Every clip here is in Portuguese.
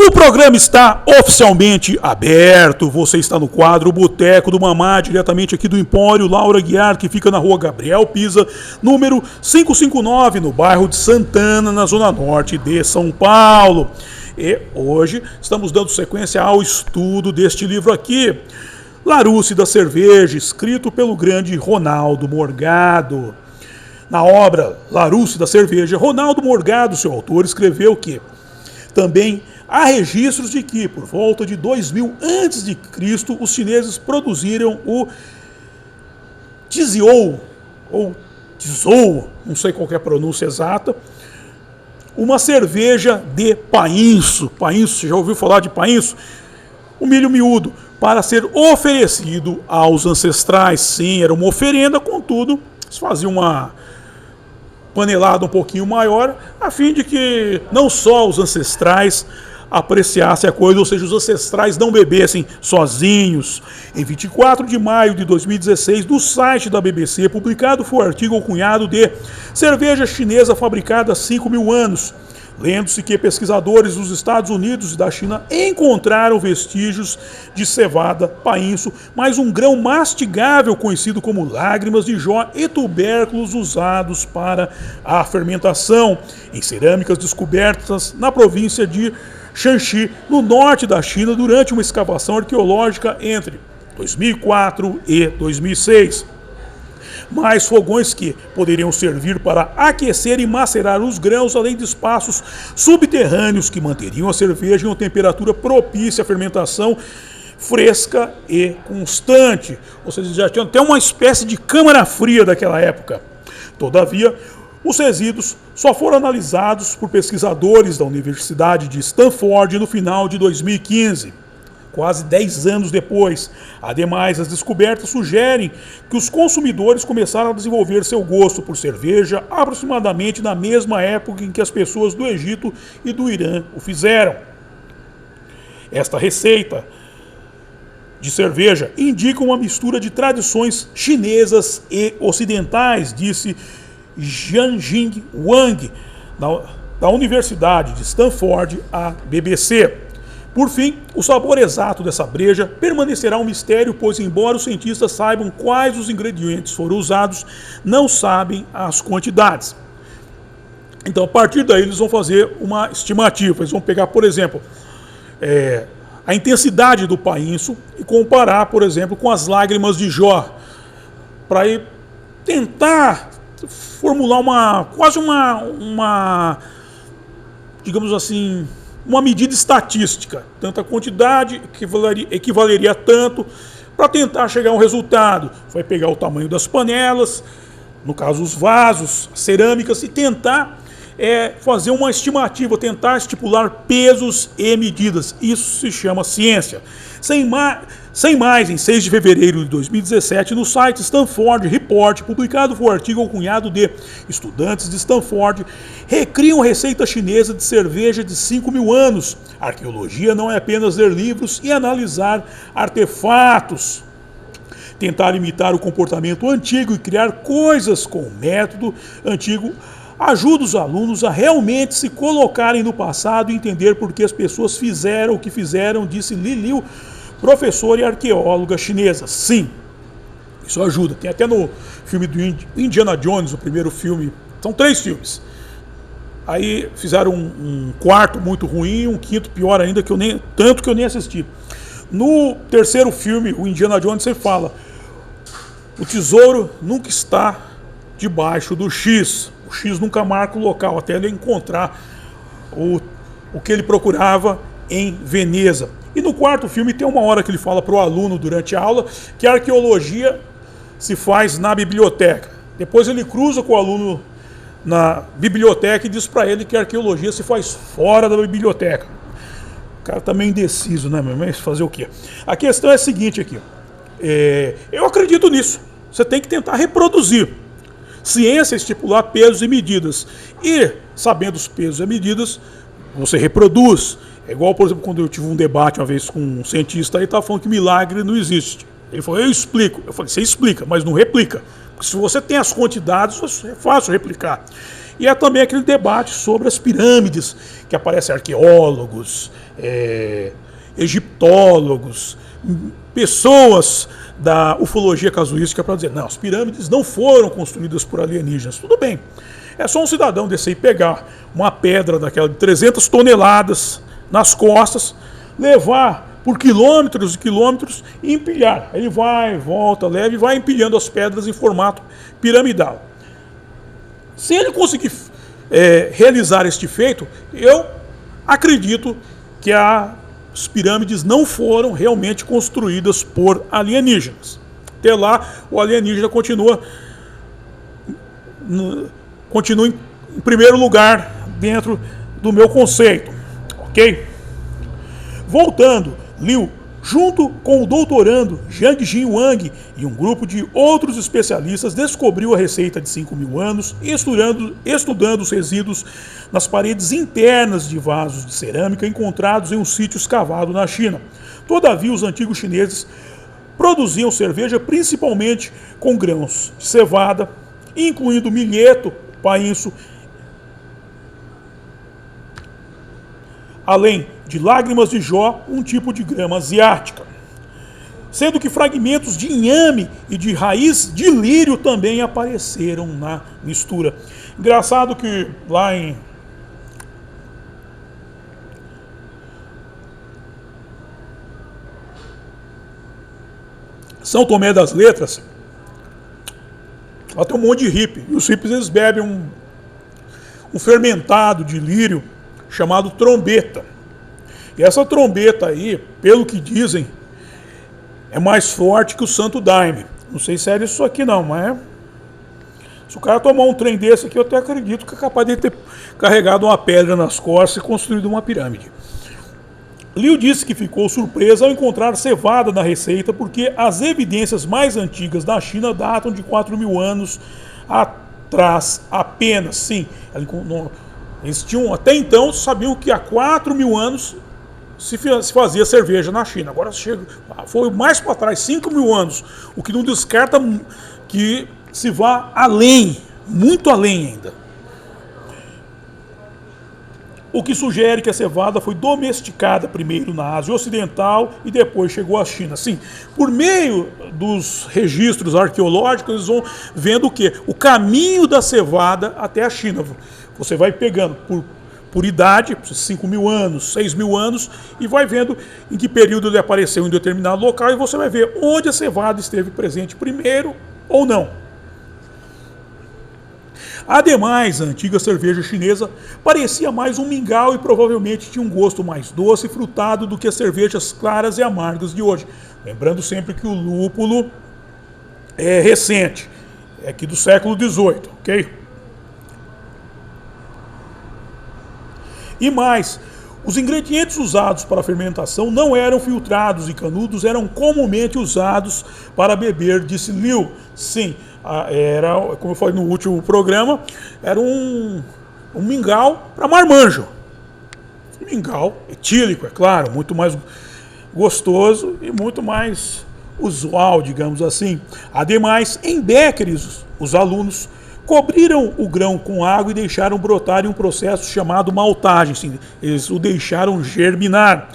O programa está oficialmente aberto. Você está no quadro Boteco do Mamá, diretamente aqui do Empório Laura Guiar, que fica na rua Gabriel Pisa, número 559, no bairro de Santana, na zona norte de São Paulo. E hoje estamos dando sequência ao estudo deste livro aqui, Larousse da Cerveja, escrito pelo grande Ronaldo Morgado. Na obra Larousse da Cerveja, Ronaldo Morgado, seu autor, escreveu que também há registros de que, por volta de 2000 a.C., os chineses produziram o Tizhou, ou Tizhou, não sei qual é a pronúncia exata, uma cerveja de painço. Painço, você já ouviu falar de painço? O milho miúdo, para ser oferecido aos ancestrais. Sim, era uma oferenda, contudo, eles faziam uma panelada um pouquinho maior, a fim de que não só os ancestrais apreciassem a coisa, ou seja, os ancestrais não bebessem sozinhos. Em 24 de maio de 2016, no site da BBC, publicado foi o artigo alcunhado de cerveja chinesa fabricada há 5.000 anos, lendo-se que pesquisadores dos Estados Unidos e da China encontraram vestígios de cevada, painço, mais um grão mastigável conhecido como lágrimas de Jó e tubérculos usados para a fermentação, em cerâmicas descobertas na província de Shanxi, no norte da China, durante uma escavação arqueológica entre 2004 e 2006. Mais fogões que poderiam servir para aquecer e macerar os grãos, além de espaços subterrâneos que manteriam a cerveja em uma temperatura propícia à fermentação fresca e constante. Ou seja, já tinham até uma espécie de câmara fria daquela época. Todavia, os resíduos só foram analisados por pesquisadores da Universidade de Stanford no final de 2015. Quase 10 anos depois. Ademais, as descobertas sugerem que os consumidores começaram a desenvolver seu gosto por cerveja aproximadamente na mesma época em que as pessoas do Egito e do Irã o fizeram. Esta receita de cerveja indica uma mistura de tradições chinesas e ocidentais, disse Jianjing Wang, da Universidade de Stanford, à BBC. Por fim, o sabor exato dessa breja permanecerá um mistério, pois embora os cientistas saibam quais os ingredientes foram usados, não sabem as quantidades. Então, a partir daí, eles vão fazer uma estimativa. Eles vão pegar, por exemplo, a intensidade do painço e comparar, por exemplo, com as lágrimas de Jó, para tentar formular quase uma digamos assim, uma medida estatística, tanta quantidade equivaleria a tanto, para tentar chegar a um resultado. Vai pegar o tamanho das panelas, no caso os vasos, cerâmicas, e tentar fazer uma estimativa, tentar estipular pesos e medidas. Isso se chama ciência. Sem mais, em 6 de fevereiro de 2017, no site Stanford Report, publicado foi o artigo alcunhado de estudantes de Stanford recriam receita chinesa de cerveja de 5.000 anos. A arqueologia não é apenas ler livros e analisar artefatos. Tentar imitar o comportamento antigo e criar coisas com o método antigo ajuda os alunos a realmente se colocarem no passado e entender por que as pessoas fizeram o que fizeram, disse Li Liu, professora e arqueóloga chinesa. Sim, isso ajuda. Tem até no filme do Indiana Jones, o primeiro filme. São 3 filmes. Aí fizeram um quarto muito ruim, um quinto pior ainda, que eu nem assisti. No terceiro filme, o Indiana Jones, sempre fala: o tesouro nunca está debaixo do X. O X nunca marca o local, até ele encontrar o que ele procurava em Veneza. E no quarto filme tem uma hora que ele fala para o aluno durante a aula que a arqueologia se faz na biblioteca. Depois ele cruza com o aluno na biblioteca e diz para ele que a arqueologia se faz fora da biblioteca. O cara tá meio indeciso, né? Mas fazer o quê? A questão é a seguinte aqui. Eu acredito nisso. Você tem que tentar reproduzir. Ciência é estipular pesos e medidas. E, sabendo os pesos e medidas, você reproduz. É igual, por exemplo, quando eu tive um debate uma vez com um cientista, ele estava falando que milagre não existe. Ele falou: eu explico. Eu falei: você explica, mas não replica. Porque se você tem as quantidades, é fácil replicar. E é também aquele debate sobre as pirâmides, que aparecem arqueólogos, egiptólogos, pessoas da ufologia casuística para dizer, não, as pirâmides não foram construídas por alienígenas. Tudo bem, é só um cidadão descer e pegar uma pedra daquela de 300 toneladas nas costas, levar por quilômetros e quilômetros e empilhar. Ele vai, volta, leva e vai empilhando as pedras em formato piramidal. Se ele conseguir realizar este feito, eu acredito que as pirâmides não foram realmente construídas por alienígenas. Até lá, o alienígena continua em primeiro lugar dentro do meu conceito, ok? Voltando, Liu, junto com o doutorando Zhang Jinwang e um grupo de outros especialistas, descobriu a receita de 5.000 anos, estudando os resíduos nas paredes internas de vasos de cerâmica encontrados em um sítio escavado na China. Todavia, os antigos chineses produziam cerveja principalmente com grãos de cevada, incluindo milheto, painço, além de lágrimas de Jó, um tipo de grama asiática. Sendo que fragmentos de inhame e de raiz de lírio também apareceram na mistura. Engraçado que lá em São Tomé das Letras, lá tem um monte de hippie. E os hippies, eles bebem um fermentado de lírio chamado trombeta. E essa trombeta aí, pelo que dizem, é mais forte que o Santo Daime. Não sei se era isso aqui não, mas se o cara tomar um trem desse aqui, eu até acredito que é capaz de ter carregado uma pedra nas costas e construído uma pirâmide. Liu disse que ficou surpresa ao encontrar cevada na receita, porque as evidências mais antigas da China datam de 4.000 anos atrás apenas. Sim, eles tinham, até então, sabiam que há 4.000 anos se fazia cerveja na China. Agora foi mais para trás, 5.000 anos, o que não descarta que se vá além, muito além ainda. O que sugere que a cevada foi domesticada primeiro na Ásia Ocidental e depois chegou à China. Sim, por meio dos registros arqueológicos, eles vão vendo o quê? O caminho da cevada até a China. Você vai pegando por idade, 5.000 anos, 6.000 anos, e vai vendo em que período ele apareceu em determinado local, e você vai ver onde a cevada esteve presente primeiro ou não. Ademais, a antiga cerveja chinesa parecia mais um mingau e provavelmente tinha um gosto mais doce e frutado do que as cervejas claras e amargas de hoje. Lembrando sempre que o lúpulo é recente, é aqui do século XVIII, ok? E mais, os ingredientes usados para a fermentação não eram filtrados e canudos eram comumente usados para beber, disse Liu. Sim, era, como eu falei no último programa, era um mingau para marmanjo. Mingau etílico, é claro, muito mais gostoso e muito mais usual, digamos assim. Ademais, em béqueres, os alunos cobriram o grão com água e deixaram brotar em um processo chamado maltagem. Sim, eles o deixaram germinar.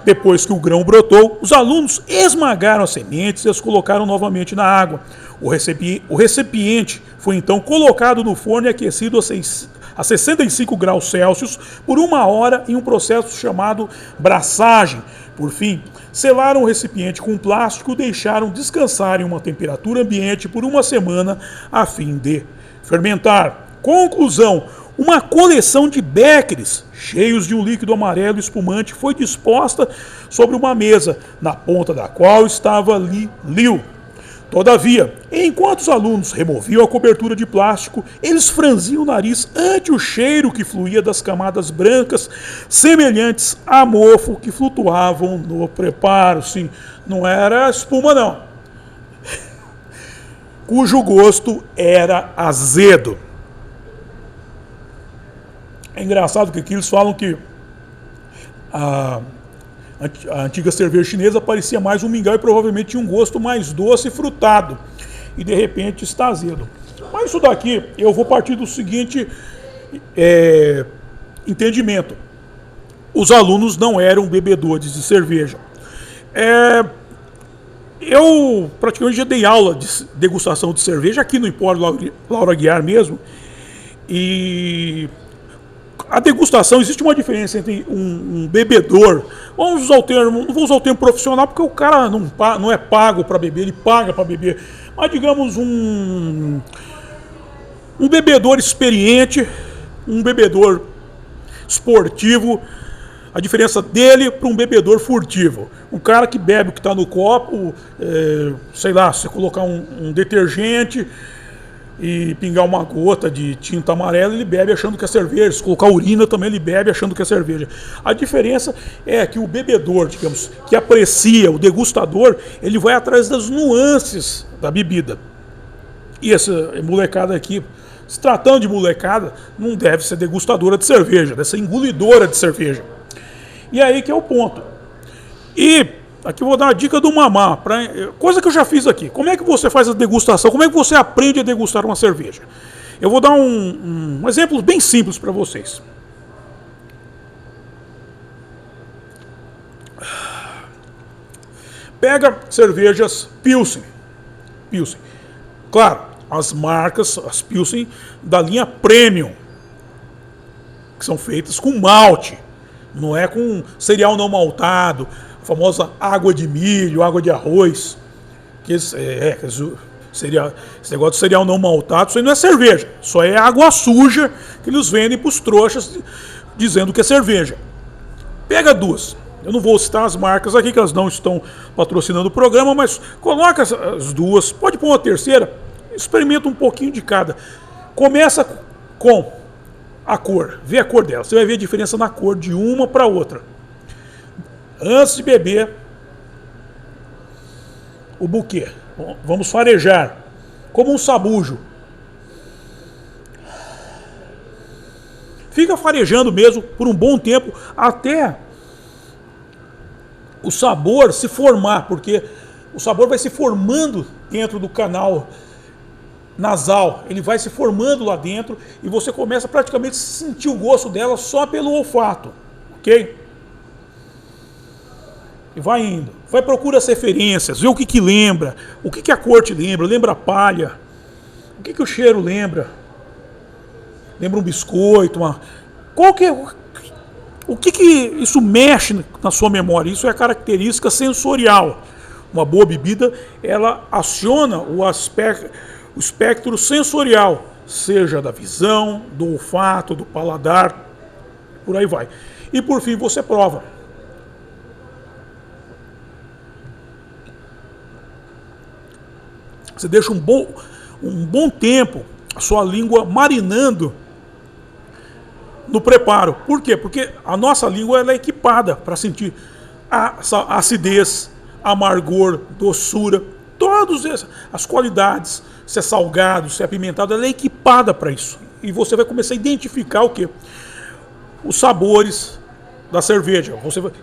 Depois que o grão brotou, os alunos esmagaram as sementes e as colocaram novamente na água. O recipiente foi então colocado no forno e aquecido a 65 graus Celsius por 1 hora em um processo chamado braçagem. Por fim, selaram o recipiente com plástico e deixaram descansar em uma temperatura ambiente por 1 semana a fim de fermentar. Conclusão: uma coleção de béqueres cheios de um líquido amarelo espumante foi disposta sobre uma mesa, na ponta da qual estava Liu. Todavia, enquanto os alunos removiam a cobertura de plástico, eles franziam o nariz ante o cheiro que fluía das camadas brancas, semelhantes a mofo que flutuavam no preparo. Sim, não era espuma não, cujo gosto era azedo. É engraçado que aqui eles falam que a antiga cerveja chinesa parecia mais um mingau e provavelmente tinha um gosto mais doce e frutado. E de repente está azedo. Mas isso daqui eu vou partir do seguinte entendimento. Os alunos não eram bebedores de cerveja. Eu praticamente já dei aula de degustação de cerveja aqui no Empório Laura Aguiar mesmo. E a degustação, existe uma diferença entre um bebedor, vamos usar o termo, não vou usar o termo profissional porque o cara não é pago para beber, ele paga para beber, mas digamos um bebedor experiente, um bebedor esportivo. A diferença dele para um bebedor furtivo. Um cara que bebe o que está no copo, sei lá, se você colocar um detergente e pingar uma gota de tinta amarela, ele bebe achando que é cerveja. Se colocar urina também, ele bebe achando que é cerveja. A diferença é que o bebedor, digamos, que aprecia, o degustador, ele vai atrás das nuances da bebida. E essa molecada aqui, se tratando de molecada, não deve ser degustadora de cerveja, deve ser engolidora de cerveja. E aí que é o ponto. E aqui eu vou dar uma dica do mamá, coisa que eu já fiz aqui. Como é que você faz a degustação? Como é que você aprende a degustar uma cerveja? Eu vou dar um exemplo bem simples para vocês. Pega cervejas Pilsen. Claro, as marcas, as Pilsen da linha Premium, que são feitas com malte. Não é com cereal não maltado, a famosa água de milho, água de arroz. Esse negócio de cereal não maltado, isso aí não é cerveja. Só é água suja que eles vendem para os trouxas dizendo que é cerveja. Pega duas. Eu não vou citar as marcas aqui, que elas não estão patrocinando o programa, mas coloca as duas. Pode pôr uma terceira, experimenta um pouquinho de cada. Começa com a cor, vê a cor dela. Você vai ver a diferença na cor de uma para outra. Antes de beber o buquê, vamos farejar como um sabujo. Fica farejando mesmo por um bom tempo até o sabor se formar, porque o sabor vai se formando dentro do canal nasal, ele vai se formando lá dentro e você começa praticamente a sentir o gosto dela só pelo olfato, ok? E vai indo, vai procurar as referências, vê o que lembra, o que a cor te lembra, lembra a palha, o que o cheiro lembra, lembra um biscoito, o que isso mexe na sua memória? Isso é característica sensorial. Uma boa bebida, ela aciona o espectro sensorial, seja da visão, do olfato, do paladar, por aí vai. E por fim você prova. Você deixa um bom tempo a sua língua marinando no preparo. Por quê? Porque a nossa língua ela é equipada para sentir a acidez, amargor, doçura, todas as qualidades. Se é salgado, se é apimentado, ela é equipada para isso. E você vai começar a identificar o quê? Os sabores da cerveja.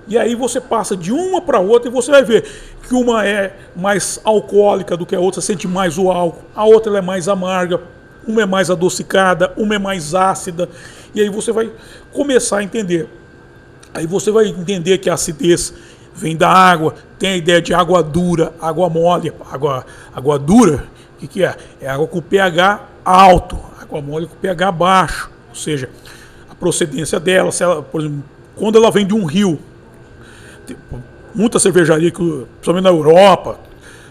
E aí você passa de uma para outra e você vai ver que uma é mais alcoólica do que a outra, sente mais o álcool. A outra ela é mais amarga, uma é mais adocicada, uma é mais ácida. E aí você vai começar a entender. Aí você vai entender que a acidez vem da água, tem a ideia de água dura, água mole, água dura. O que é? É água com pH alto, água mole com pH baixo. Ou seja, a procedência dela, se ela, por exemplo, quando ela vem de um rio, muita cervejaria, principalmente na Europa,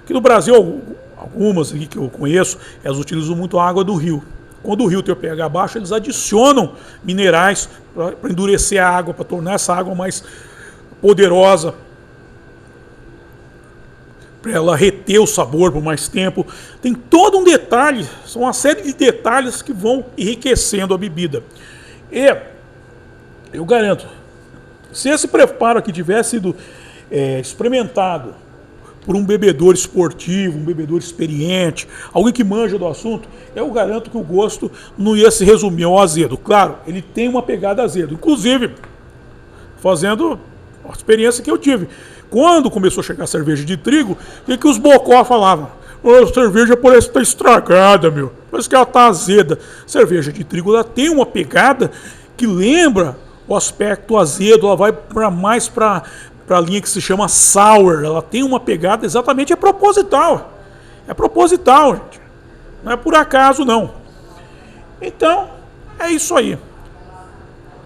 aqui no Brasil, algumas aqui que eu conheço, elas utilizam muito a água do rio. Quando o rio tem o pH baixo, eles adicionam minerais para endurecer a água, para tornar essa água mais poderosa, para ela reter o sabor por mais tempo. Tem todo um detalhe, são uma série de detalhes que vão enriquecendo a bebida. E eu garanto, se esse preparo aqui tivesse sido experimentado por um bebedor esportivo, um bebedor experiente, alguém que manja do assunto, eu garanto que o gosto não ia se resumir ao azedo. Claro, ele tem uma pegada azedo. Inclusive, fazendo a experiência que eu tive. Quando começou a chegar a cerveja de trigo, o que os bocó falavam? A cerveja parece estar estragada, meu. Parece que ela está azeda. Cerveja de trigo, ela tem uma pegada que lembra o aspecto azedo. Ela vai mais para a linha que se chama sour. Ela tem uma pegada exatamente, é proposital. É proposital, gente. Não é por acaso, não. Então, é isso aí.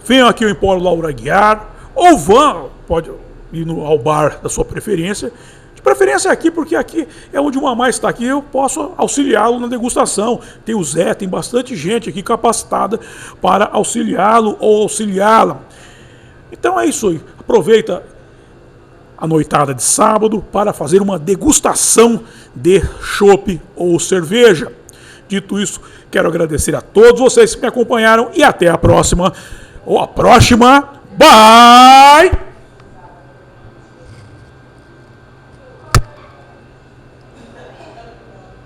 Venham aqui ao Empório Laura Aguiar, ou vão, pode ir ao bar da sua preferência. De preferência aqui, porque aqui é onde o Mamá está aqui, eu posso auxiliá-lo na degustação. Tem o Zé, tem bastante gente aqui capacitada para auxiliá-lo ou auxiliá-la. Então é isso aí. Aproveita a noitada de sábado para fazer uma degustação de chopp ou cerveja. Dito isso, quero agradecer a todos vocês que me acompanharam e até a próxima. Ou a próxima. Bye!